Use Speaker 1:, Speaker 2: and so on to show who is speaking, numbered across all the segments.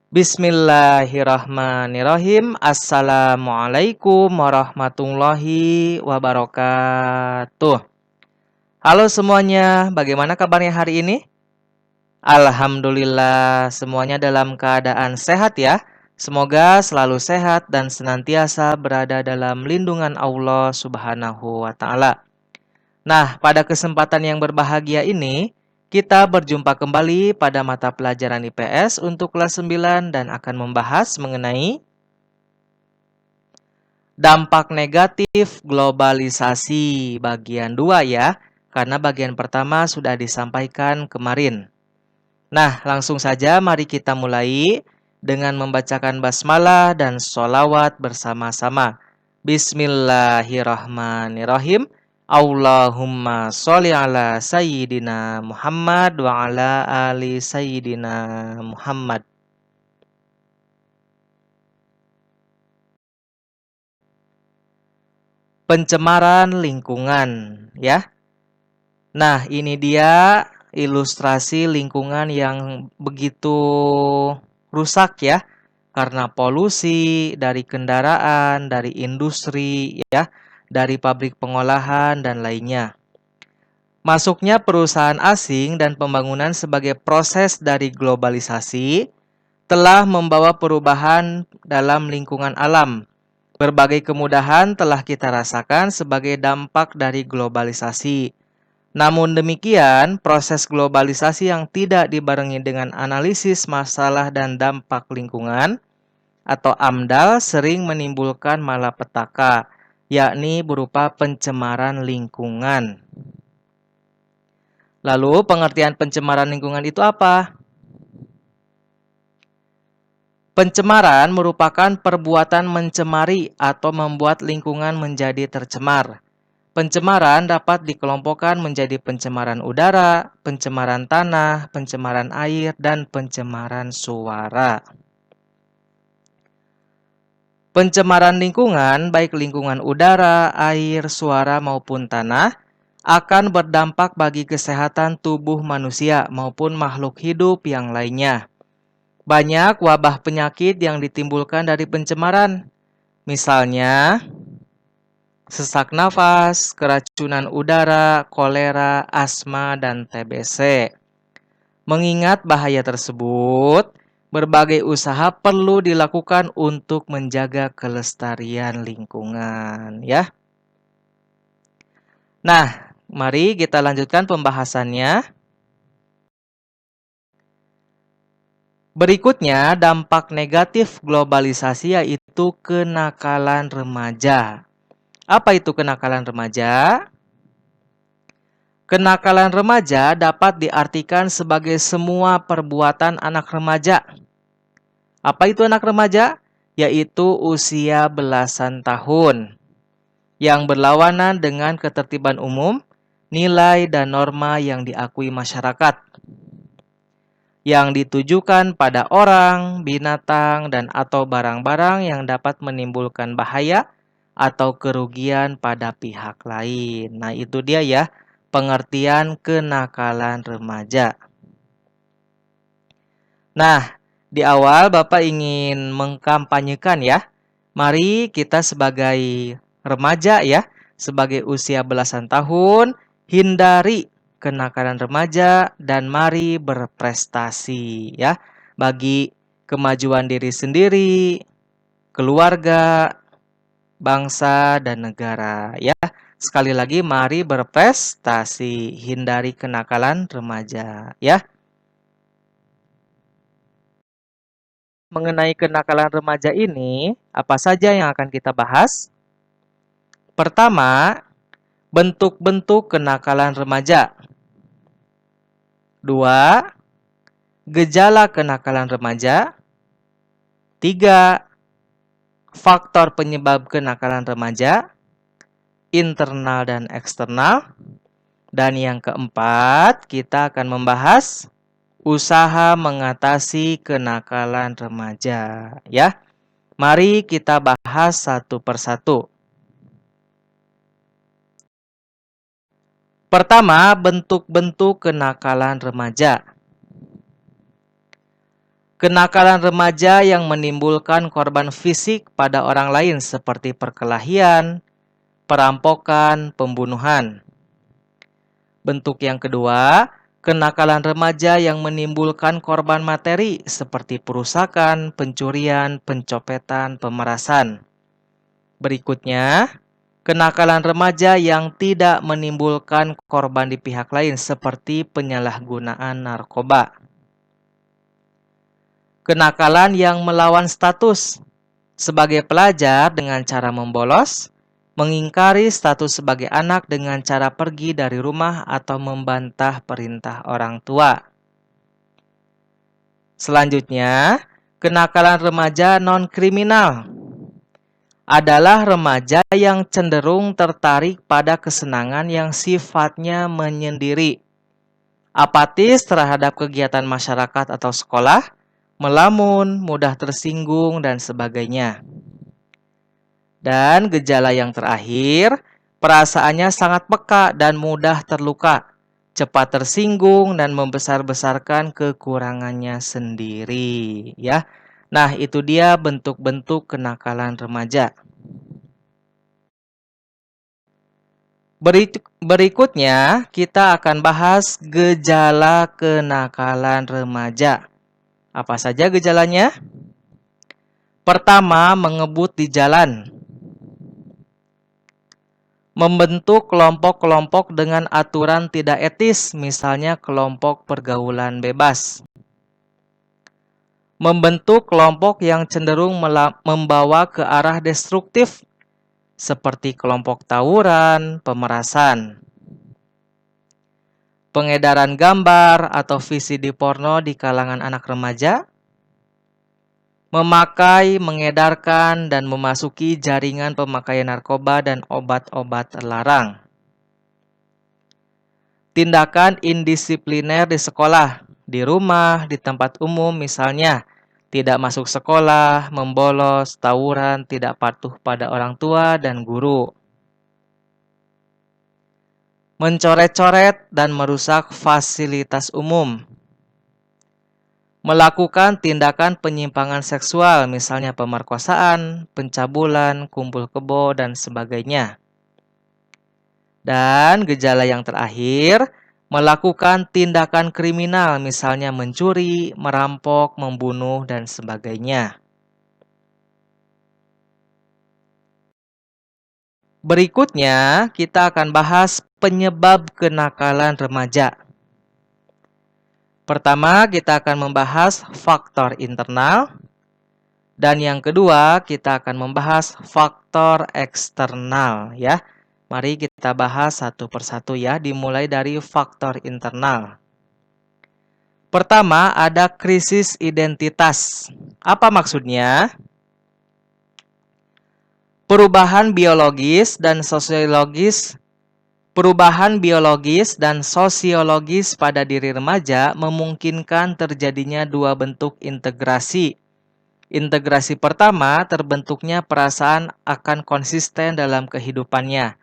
Speaker 1: Bismillahirrahmanirrahim. Assalamualaikum warahmatullahi wabarakatuh. Halo semuanya, bagaimana kabarnya hari ini? Alhamdulillah, semuanya dalam keadaan sehat ya. Semoga selalu sehat dan senantiasa berada dalam lindungan Allah Subhanahu wa Ta'ala. Nah, pada kesempatan yang berbahagia ini, kita berjumpa kembali pada mata pelajaran IPS untuk kelas 9 dan akan membahas mengenai dampak negatif globalisasi bagian 2 ya. Karena bagian pertama sudah disampaikan kemarin. Nah, langsung saja mari kita mulai dengan membacakan basmalah dan sholawat bersama-sama. Bismillahirrahmanirrahim. Allahumma sholli ala Sayyidina Muhammad wa ala ali Sayyidina Muhammad. Pencemaran lingkungan ya. Nah, ini dia ilustrasi lingkungan yang begitu rusak ya. Karena polusi dari kendaraan, dari industri ya, dari pabrik pengolahan dan lainnya. Masuknya perusahaan asing dan pembangunan sebagai proses dari globalisasi telah membawa perubahan dalam lingkungan alam. Berbagai kemudahan telah kita rasakan sebagai dampak dari globalisasi. Namun demikian, proses globalisasi yang tidak dibarengi dengan analisis masalah dan dampak lingkungan atau AMDAL sering menimbulkan malapetaka, yakni berupa pencemaran lingkungan. Lalu, pengertian pencemaran lingkungan itu apa? Pencemaran merupakan perbuatan mencemari atau membuat lingkungan menjadi tercemar. Pencemaran dapat dikelompokkan menjadi pencemaran udara, pencemaran tanah, pencemaran air, dan pencemaran suara. Pencemaran lingkungan, baik lingkungan udara, air, suara, maupun tanah, akan berdampak bagi kesehatan tubuh manusia maupun makhluk hidup yang lainnya. Banyak wabah penyakit yang ditimbulkan dari pencemaran. Misalnya, sesak nafas, keracunan udara, kolera, asma, dan TBC. Mengingat bahaya tersebut, berbagai usaha perlu dilakukan untuk menjaga kelestarian lingkungan, ya. Nah, mari kita lanjutkan pembahasannya. Berikutnya, dampak negatif globalisasi yaitu kenakalan remaja. Apa itu kenakalan remaja? Kenakalan remaja dapat diartikan sebagai semua perbuatan anak remaja. Apa itu anak remaja? Yaitu usia belasan tahun yang berlawanan dengan ketertiban umum, nilai dan norma yang diakui masyarakat, yang ditujukan pada orang, binatang, dan atau barang-barang yang dapat menimbulkan bahaya atau kerugian pada pihak lain. Nah, itu dia ya, pengertian kenakalan remaja. Nah, di awal Bapak ingin mengkampanyekan ya. Mari kita sebagai remaja ya, sebagai usia belasan tahun, hindari kenakalan remaja dan mari berprestasi ya bagi kemajuan diri sendiri, keluarga, bangsa dan negara ya. Sekali lagi mari berprestasi, hindari kenakalan remaja ya. Mengenai kenakalan remaja ini, apa saja yang akan kita bahas? Pertama, bentuk-bentuk kenakalan remaja. Dua, gejala kenakalan remaja. Tiga, faktor penyebab kenakalan remaja, internal dan eksternal. Dan yang keempat, kita akan membahas usaha mengatasi kenakalan remaja. Ya, mari kita bahas satu persatu. Pertama, bentuk-bentuk kenakalan remaja. Kenakalan remaja yang menimbulkan korban fisik pada orang lain seperti perkelahian, perampokan, pembunuhan. Bentuk yang kedua, kenakalan remaja yang menimbulkan korban materi seperti perusakan, pencurian, pencopetan, pemerasan. Berikutnya, kenakalan remaja yang tidak menimbulkan korban di pihak lain seperti penyalahgunaan narkoba. Kenakalan yang melawan status sebagai pelajar dengan cara membolos, mengingkari status sebagai anak dengan cara pergi dari rumah atau membantah perintah orang tua. Selanjutnya, kenakalan remaja non-kriminal adalah remaja yang cenderung tertarik pada kesenangan yang sifatnya menyendiri, apatis terhadap kegiatan masyarakat atau sekolah, melamun, mudah tersinggung, dan sebagainya. Dan gejala yang terakhir, perasaannya sangat peka dan mudah terluka, cepat tersinggung dan membesar-besarkan kekurangannya sendiri, ya. Nah, itu dia bentuk-bentuk kenakalan remaja. Berikutnya, kita akan bahas gejala kenakalan remaja. Apa saja gejalanya? Pertama, mengebut di jalan. Membentuk kelompok-kelompok dengan aturan tidak etis, misalnya kelompok pergaulan bebas. Membentuk kelompok yang cenderung membawa ke arah destruktif, seperti kelompok tawuran, pemerasan. Pengedaran gambar atau VCD porno di kalangan anak remaja. Memakai, mengedarkan, dan memasuki jaringan pemakaian narkoba dan obat-obat terlarang. Tindakan indisipliner di sekolah, di rumah, di tempat umum misalnya, tidak masuk sekolah, membolos, tawuran, tidak patuh pada orang tua dan guru. Mencoret-coret dan merusak fasilitas umum. Melakukan tindakan penyimpangan seksual, misalnya pemerkosaan, pencabulan, kumpul kebo, dan sebagainya. Dan gejala yang terakhir, melakukan tindakan kriminal, misalnya mencuri, merampok, membunuh, dan sebagainya. Berikutnya, kita akan bahas penyebab kenakalan remaja. Pertama, kita akan membahas faktor internal. Dan yang kedua, kita akan membahas faktor eksternal, ya. Mari kita bahas satu persatu ya, dimulai dari faktor internal. Pertama, ada krisis identitas. Apa maksudnya? Perubahan biologis dan sosiologis pada diri remaja memungkinkan terjadinya dua bentuk integrasi. Integrasi pertama, terbentuknya perasaan akan konsisten dalam kehidupannya.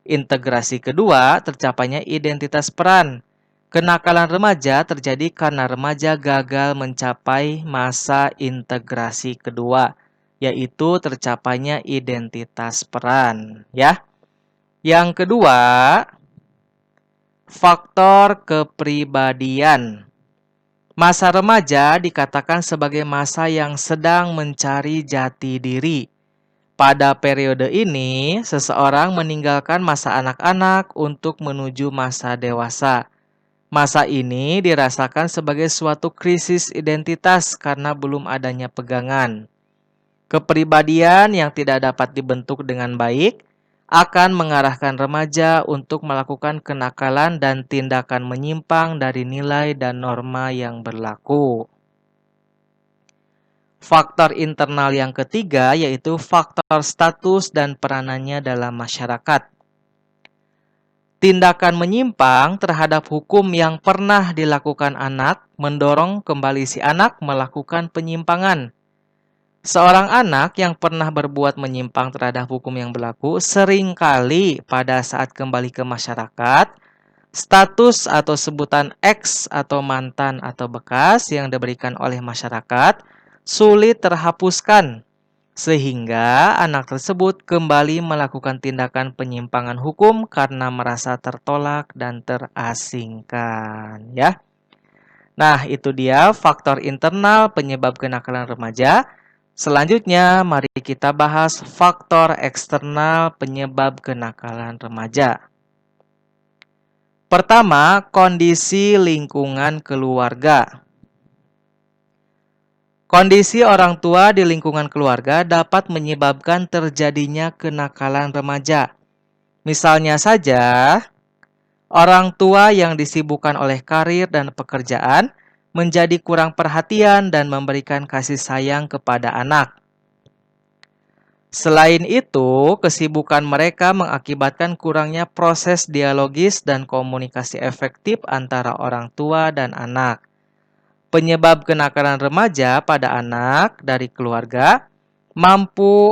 Speaker 1: Integrasi kedua, tercapainya identitas peran. Kenakalan remaja terjadi karena remaja gagal mencapai masa integrasi kedua, yaitu tercapainya identitas peran, ya. Yang kedua, faktor kepribadian. Masa remaja dikatakan sebagai masa yang sedang mencari jati diri. Pada periode ini, seseorang meninggalkan masa anak-anak untuk menuju masa dewasa. Masa ini dirasakan sebagai suatu krisis identitas karena belum adanya pegangan. Kepribadian yang tidak dapat dibentuk dengan baik akan mengarahkan remaja untuk melakukan kenakalan dan tindakan menyimpang dari nilai dan norma yang berlaku. Faktor internal yang ketiga yaitu faktor status dan peranannya dalam masyarakat. Tindakan menyimpang terhadap hukum yang pernah dilakukan anak mendorong kembali si anak melakukan penyimpangan. Seorang anak yang pernah berbuat menyimpang terhadap hukum yang berlaku seringkali pada saat kembali ke masyarakat Status atau sebutan ex atau mantan atau bekas yang diberikan oleh masyarakat sulit terhapuskan, sehingga anak tersebut kembali melakukan tindakan penyimpangan hukum karena merasa tertolak dan terasingkan, ya. Nah, itu dia faktor internal penyebab kenakalan remaja. Selanjutnya, mari kita bahas faktor eksternal penyebab kenakalan remaja. Pertama, kondisi lingkungan keluarga. Kondisi orang tua di lingkungan keluarga dapat menyebabkan terjadinya kenakalan remaja. Misalnya saja, orang tua yang disibukkan oleh karir dan pekerjaan menjadi kurang perhatian dan memberikan kasih sayang kepada anak. Selain itu, kesibukan mereka mengakibatkan kurangnya proses dialogis dan komunikasi efektif antara orang tua dan anak. Penyebab kenakalan remaja pada anak dari keluarga mampu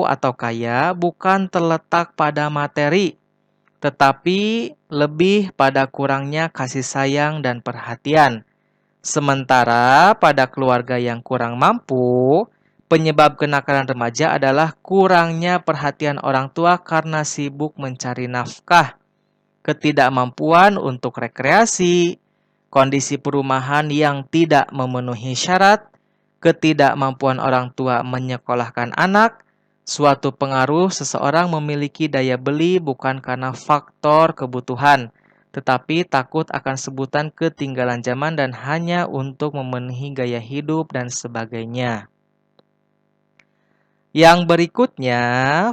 Speaker 1: atau kaya bukan terletak pada materi, tetapi lebih pada kurangnya kasih sayang dan perhatian. Sementara pada keluarga yang kurang mampu, penyebab kenakalan remaja adalah kurangnya perhatian orang tua karena sibuk mencari nafkah, ketidakmampuan untuk rekreasi, kondisi perumahan yang tidak memenuhi syarat, ketidakmampuan orang tua menyekolahkan anak, suatu pengaruh seseorang memiliki daya beli bukan karena faktor kebutuhan, tetapi takut akan sebutan ketinggalan zaman dan hanya untuk memenuhi gaya hidup dan sebagainya. Yang berikutnya,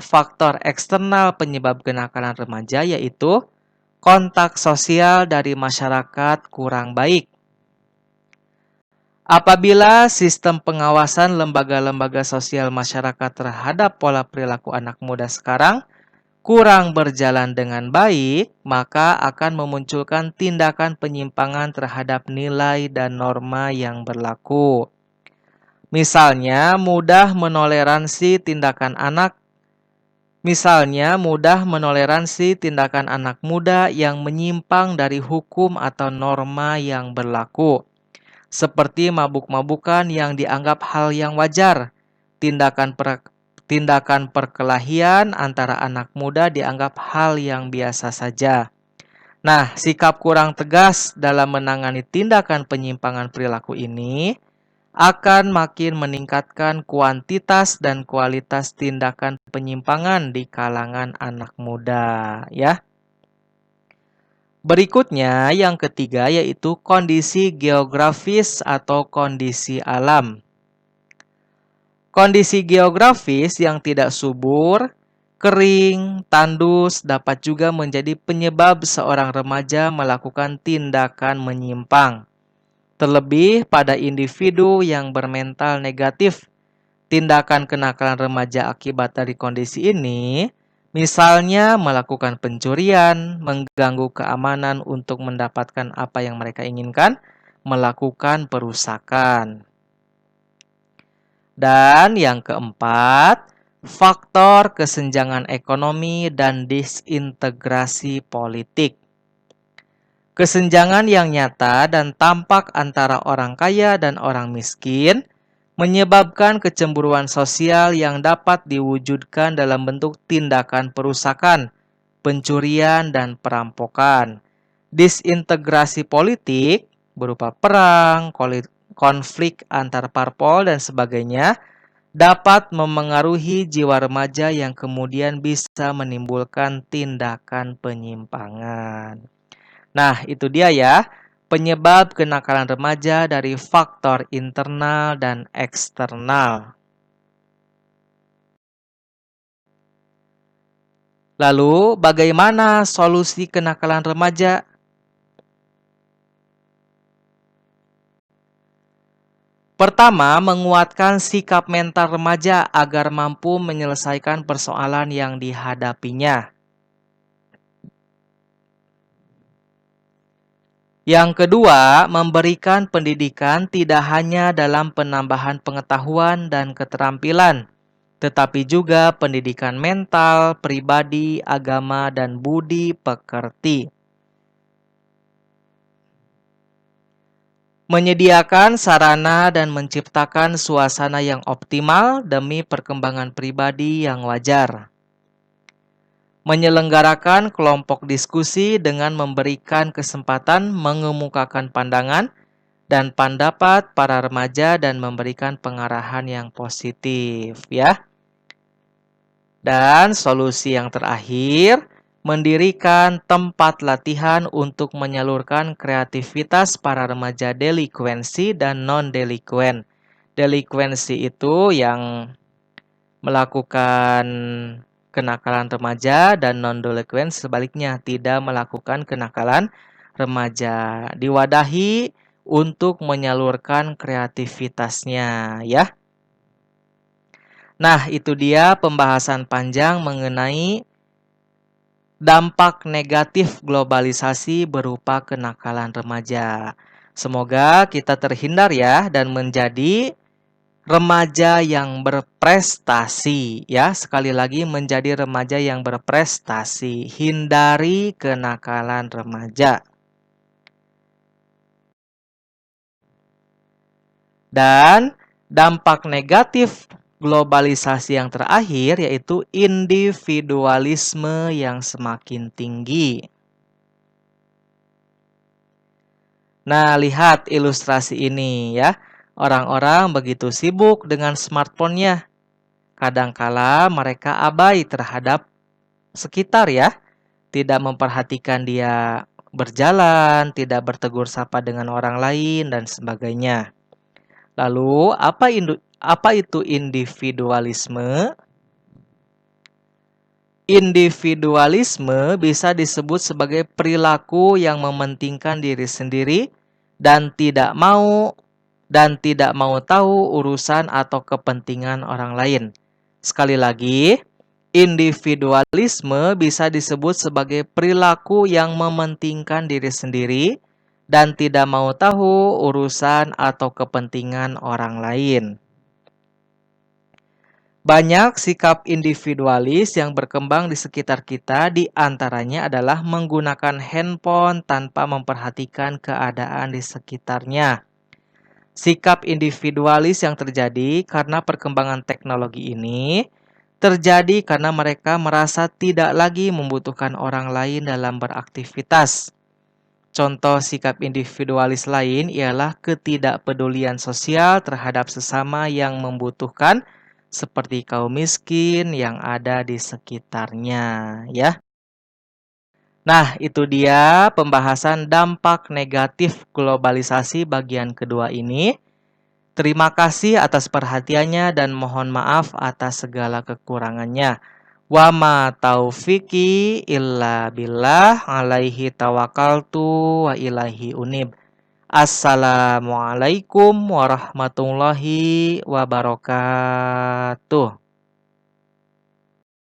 Speaker 1: faktor eksternal penyebab kenakalan remaja yaitu kontak sosial dari masyarakat kurang baik. Apabila sistem pengawasan lembaga-lembaga sosial masyarakat terhadap pola perilaku anak muda sekarang kurang berjalan dengan baik, maka akan memunculkan tindakan penyimpangan terhadap nilai dan norma yang berlaku. Misalnya, mudah menoleransi tindakan anak muda yang menyimpang dari hukum atau norma yang berlaku, seperti mabuk-mabukan yang dianggap hal yang wajar, tindakan perkelahian antara anak muda dianggap hal yang biasa saja. Nah, sikap kurang tegas dalam menangani tindakan penyimpangan perilaku ini akan makin meningkatkan kuantitas dan kualitas tindakan penyimpangan di kalangan anak muda, ya. Berikutnya, yang ketiga yaitu kondisi geografis atau kondisi alam. Kondisi geografis yang tidak subur, kering, tandus dapat juga menjadi penyebab seorang remaja melakukan tindakan menyimpang. Terlebih pada individu yang bermental negatif, tindakan kenakalan remaja akibat dari kondisi ini, misalnya melakukan pencurian, mengganggu keamanan untuk mendapatkan apa yang mereka inginkan, melakukan perusakan. Dan yang keempat, faktor kesenjangan ekonomi dan disintegrasi politik. Kesenjangan yang nyata dan tampak antara orang kaya dan orang miskin menyebabkan kecemburuan sosial yang dapat diwujudkan dalam bentuk tindakan perusakan, pencurian, dan perampokan. Disintegrasi politik berupa perang, konflik antar parpol, dan sebagainya dapat memengaruhi jiwa remaja yang kemudian bisa menimbulkan tindakan penyimpangan. Nah, itu dia ya, penyebab kenakalan remaja dari faktor internal dan eksternal. Lalu, bagaimana solusi kenakalan remaja? Pertama, menguatkan sikap mental remaja agar mampu menyelesaikan persoalan yang dihadapinya. Yang kedua, memberikan pendidikan tidak hanya dalam penambahan pengetahuan dan keterampilan, tetapi juga pendidikan mental, pribadi, agama, dan budi pekerti. Menyediakan sarana dan menciptakan suasana yang optimal demi perkembangan pribadi yang wajar. Menyelenggarakan kelompok diskusi dengan memberikan kesempatan mengemukakan pandangan dan pendapat para remaja dan memberikan pengarahan yang positif, ya. Dan solusi yang terakhir, mendirikan tempat latihan untuk menyalurkan kreativitas para remaja delikuensi dan non-delikuen. Delikuensi itu yang melakukan kenakalan remaja dan non-delikuen sebaliknya tidak melakukan kenakalan remaja. Diwadahi untuk menyalurkan kreativitasnya, ya. Nah, itu dia pembahasan panjang mengenai dampak negatif globalisasi berupa kenakalan remaja. Semoga kita terhindar ya dan menjadi remaja yang berprestasi ya. Sekali lagi menjadi remaja yang berprestasi. Hindari kenakalan remaja. Dan dampak negatif globalisasi yang terakhir yaitu individualisme yang semakin tinggi. Nah, lihat ilustrasi ini ya. Orang-orang begitu sibuk dengan smartphone-nya. Kadangkala mereka abai terhadap sekitar ya. Tidak memperhatikan dia berjalan, tidak bertegur sapa dengan orang lain, dan sebagainya. Lalu, apa itu individualisme? Individualisme bisa disebut sebagai perilaku yang mementingkan diri sendiri dan tidak mau tahu urusan atau kepentingan orang lain. Sekali lagi, individualisme bisa disebut sebagai perilaku yang mementingkan diri sendiri dan tidak mau tahu urusan atau kepentingan orang lain. Banyak sikap individualis yang berkembang di sekitar kita, di antaranya adalah menggunakan handphone tanpa memperhatikan keadaan di sekitarnya. Sikap individualis yang terjadi karena perkembangan teknologi ini terjadi karena mereka merasa tidak lagi membutuhkan orang lain dalam beraktivitas. Contoh sikap individualis lain ialah ketidakpedulian sosial terhadap sesama yang membutuhkan, seperti kaum miskin yang ada di sekitarnya, ya. Nah, itu dia pembahasan dampak negatif globalisasi bagian kedua ini. Terima kasih atas perhatiannya dan mohon maaf atas segala kekurangannya. Wa ma taufiqi illa billah alaihi tawakkaltu wa ilaihi unib. Assalamualaikum warahmatullahi wabarakatuh.